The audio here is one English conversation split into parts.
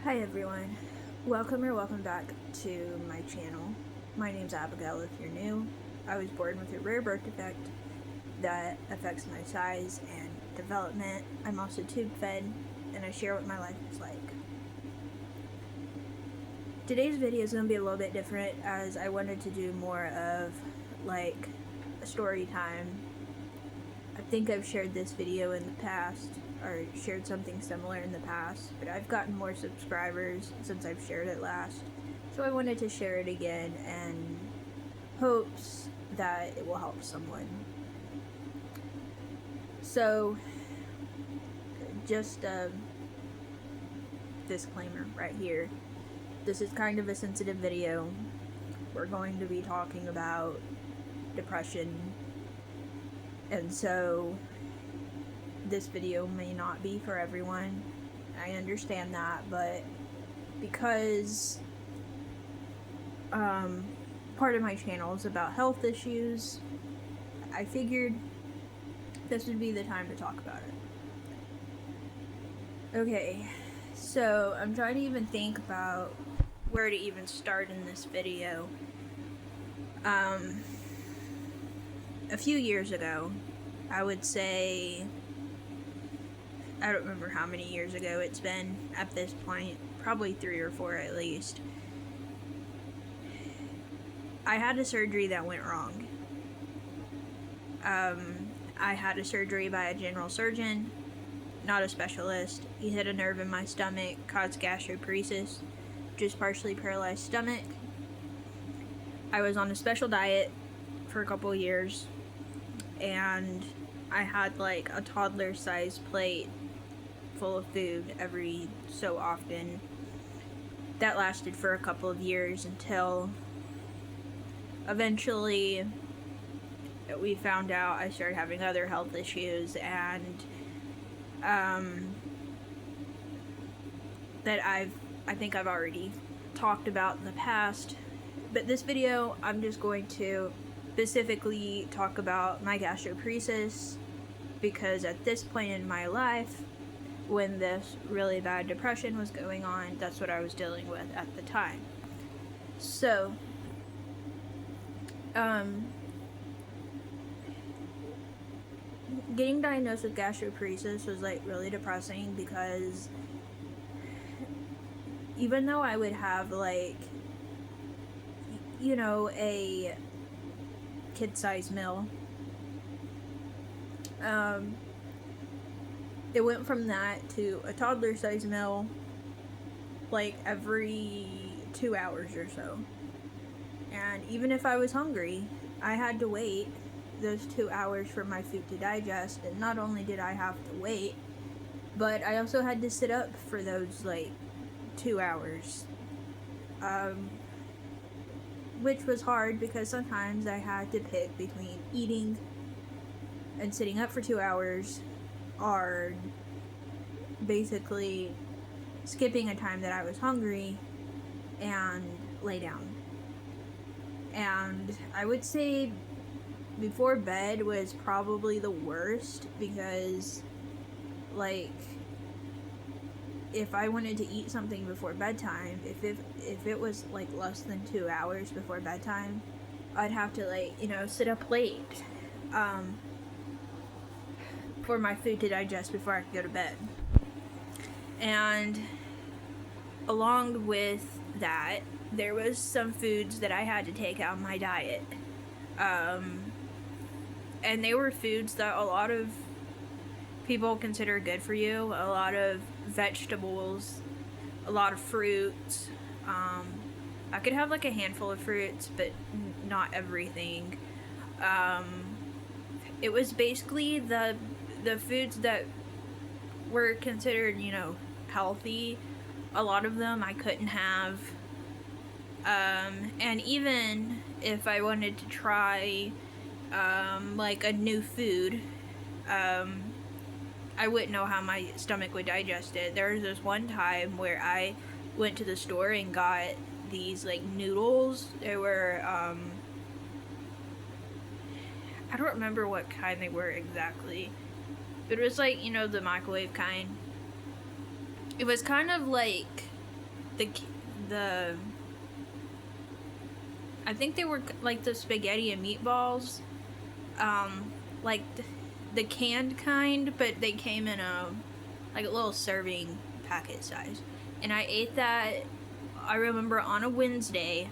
Hi everyone, welcome back to my channel. My name's Abigail if you're new. I was born with a rare birth defect that affects my size and development. I'm also tube fed and I share what my life is like. Today's video is going to be a little bit different as I wanted to do more of like a story time. I think I've shared this video in the past, or shared something similar in the past, but I've gotten more subscribers since I've shared it last, so I wanted to share it again in hopes that it will help someone. So, just a disclaimer right here. This is kind of a sensitive video. We're going to be talking about depression, and so this video may not be for everyone. I understand that, but because part of my channel is about health issues, I figured this would be the time to talk about it. Okay, so I'm trying to even think about where to even start in this video. A few years ago, I would say, I don't remember how many years ago it's been at this point, probably 3 or 4 at least, I had a surgery that went wrong. I had a surgery by a general surgeon, not a specialist. He hit a nerve in my stomach, caused gastroparesis, just partially paralyzed stomach. I was on a special diet for a couple years, and I had like a toddler-sized plate full of food every so often. That lasted for a couple of years until eventually we found out I started having other health issues, and that I think I've already talked about in the past, but this video I'm just going to specifically talk about my gastroparesis, because at this point in my life, when this really bad depression was going on, that's what I was dealing with at the time. So, getting diagnosed with gastroparesis was like really depressing, because even though I would have like, you know, a kid-sized meal, it went from that to a toddler-sized meal like every 2 hours or so. And even if I was hungry, I had to wait those 2 hours for my food to digest. And not only did I have to wait, but I also had to sit up for those like 2 hours, which was hard because sometimes I had to pick between eating and sitting up for 2 hours, or basically skipping a time that I was hungry and lay down. And I would say before bed was probably the worst, because like if I wanted to eat something before bedtime, if it was like less than 2 hours before bedtime, I'd have to like, you know, sit up late for my food to digest before I could go to bed. And along with that, there was some foods that I had to take out of my diet, and they were foods that a lot of people consider good for you. A lot of vegetables, a lot of fruits. I could have like a handful of fruits, but not everything. It was basically the foods that were considered, you know, healthy. A lot of them I couldn't have. And even if I wanted to try like a new food, I wouldn't know how my stomach would digest it. There was this one time where I went to the store and got these like noodles. They were I don't remember what kind they were exactly, but it was like, you know, the microwave kind. It was kind of like the I think they were like the spaghetti and meatballs, like the canned kind, but they came in a little serving packet size, and I ate that. I remember on a Wednesday,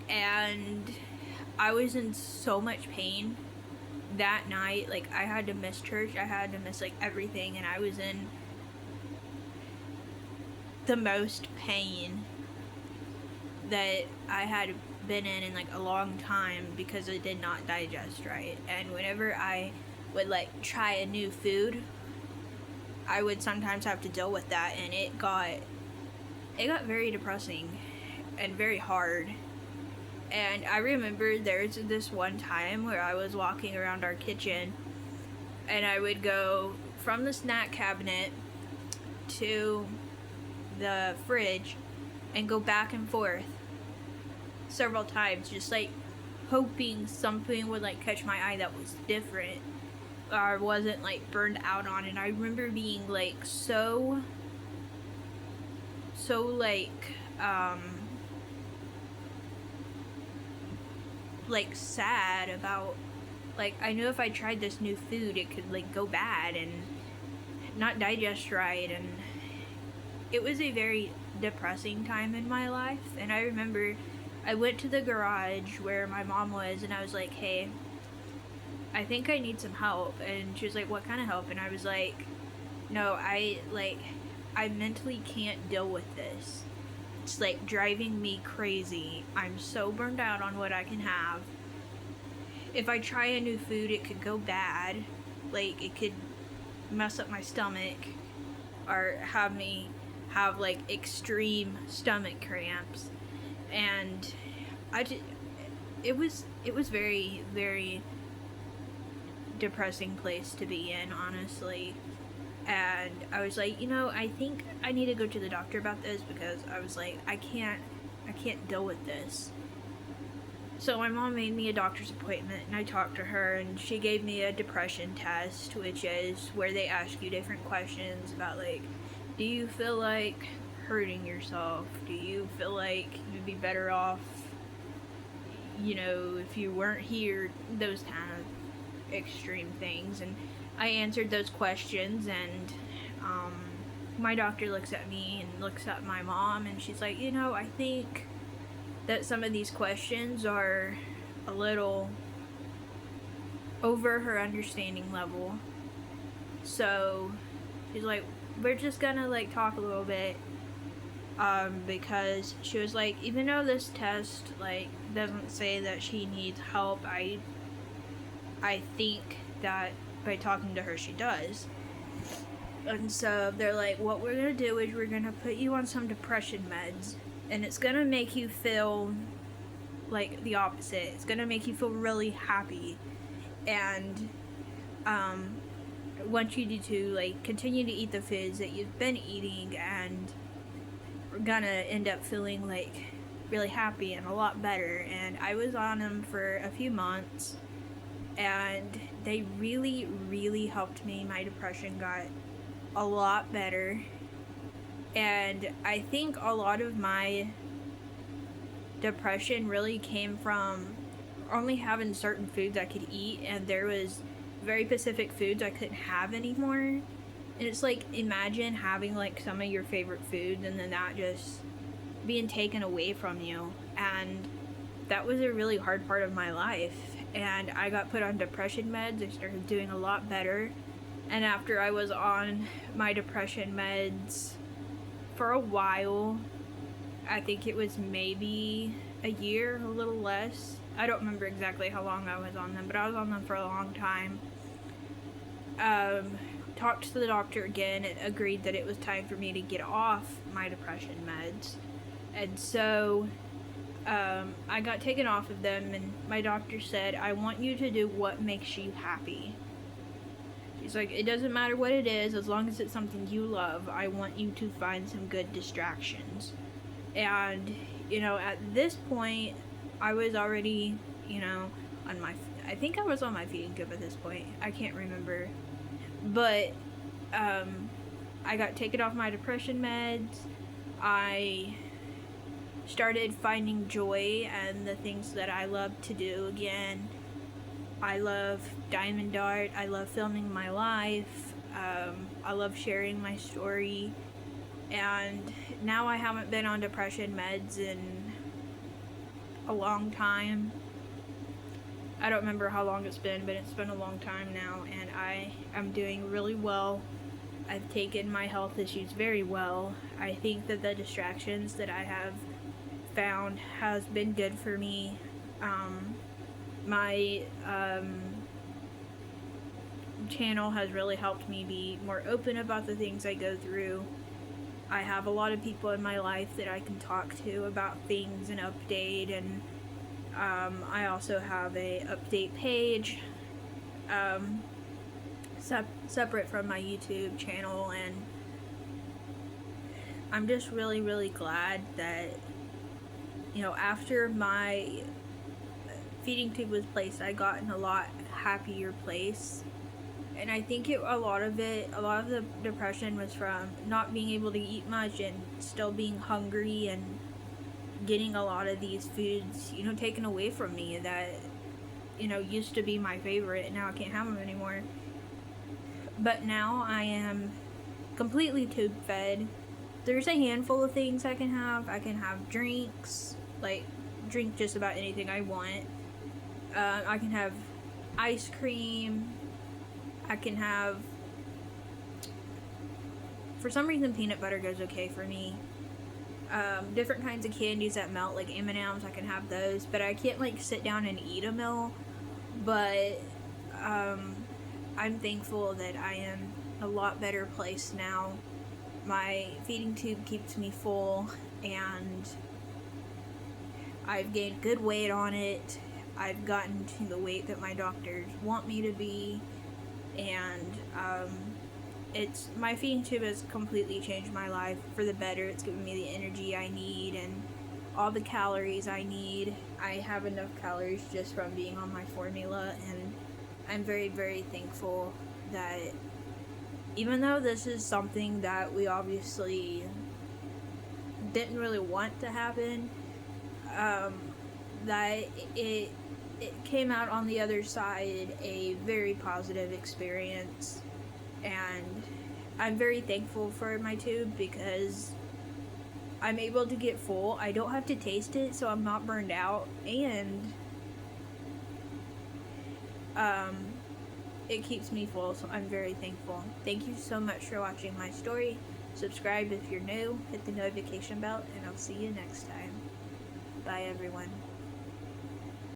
and I was in so much pain that night. Like, I had to miss church, I had to miss like everything, and I was in the most pain that I had been in like a long time because it did not digest right. And whenever I would like try a new food, I would sometimes have to deal with that, and it got very depressing and very hard. And I remember there's this one time where I was walking around our kitchen, and I would go from the snack cabinet to the fridge and go back and forth several times, just like hoping something would like catch my eye that was different or wasn't like burned out on. And I remember being like so like sad about, like, I knew if I tried this new food it could like go bad and not digest right, and it was a very depressing time in my life. And I remember I went to the garage where my mom was, and I was like, hey, I think I need some help. And she was like, what kind of help? And I was like, no, I mentally can't deal with this. It's like driving me crazy. I'm so burned out on what I can have. If I try a new food, it could go bad. Like, it could mess up my stomach or have me have like extreme stomach cramps. And it was very, very depressing place to be in, honestly. And I was like, I think I need to go to the doctor about this, because I was like, I can't deal with this. So my mom made me a doctor's appointment, and I talked to her, and she gave me a depression test, which is where they ask you different questions about, like, do you feel like hurting yourself? Do you feel like you'd be better off, if you weren't here? Those kind of extreme things. And I answered those questions, and my doctor looks at me and looks at my mom, and she's like, I think that some of these questions are a little over her understanding level. So she's like, we're just gonna like talk a little bit, because she was like, even though this test like doesn't say that she needs help, I think that by talking to her she does. And so they're like, what we're gonna do is we're gonna put you on some depression meds, and it's gonna make you feel like the opposite. It's gonna make you feel really happy, and want you to like continue to eat the foods that you've been eating, and we're gonna end up feeling like really happy and a lot better. And I was on them for a few months, and they really, really helped me. My depression got a lot better, and I think a lot of my depression really came from only having certain foods I could eat, and there was very specific foods I couldn't have anymore. And it's like, imagine having like some of your favorite foods and then that just being taken away from you. And that was a really hard part of my life. And I got put on depression meds. I started doing a lot better. And after I was on my depression meds for a while, I think it was maybe a year, a little less. I don't remember exactly how long I was on them, but I was on them for a long time. Talked to the doctor again and agreed that it was time for me to get off my depression meds. And so I got taken off of them, and my doctor said, I want you to do what makes you happy. He's like, it doesn't matter what it is, as long as it's something you love. I want you to find some good distractions. And, at this point, I was already, I think I was on my feeding tube at this point. I can't remember. But, I got taken off my depression meds. I started finding joy and the things that I love to do again. I love Diamond Dart. I love filming my life. I love sharing my story. And now I haven't been on depression meds in a long time. I don't remember how long it's been, but it's been a long time now, and I am doing really well. I've taken my health issues very well. I think that the distractions that I have found has been good for me. My channel has really helped me be more open about the things I go through. I have a lot of people in my life that I can talk to about things and update, and I also have a update page separate from my YouTube channel, and I'm just really, really glad that, you know, after my feeding tube was placed, I got in a lot happier place. And I think a lot of the depression was from not being able to eat much and still being hungry and getting a lot of these foods, you know, taken away from me that, you know, used to be my favorite, and now I can't have them anymore. But now I am completely tube fed. There's a handful of things I can have. I can have drinks, like drink just about anything I want. I can have ice cream. I can have, for some reason, peanut butter goes okay for me. Different kinds of candies that melt, like M&Ms, I can have those, but I can't like sit down and eat a meal. But I'm thankful that I am a lot better place now. My feeding tube keeps me full, and I've gained good weight on it. I've gotten to the weight that my doctors want me to be, and my feeding tube has completely changed my life for the better. It's given me the energy I need and all the calories I need. I have enough calories just from being on my formula, and I'm very, very thankful that even though this is something that we obviously didn't really want to happen, that it came out on the other side a very positive experience, and I'm very thankful for my tube because I'm able to get full. I don't have to taste it, so I'm not burned out, and it keeps me full, so I'm very thankful. Thank you so much for watching my story. Subscribe if you're new, hit the notification bell, and I'll see you next time. Bye, everyone.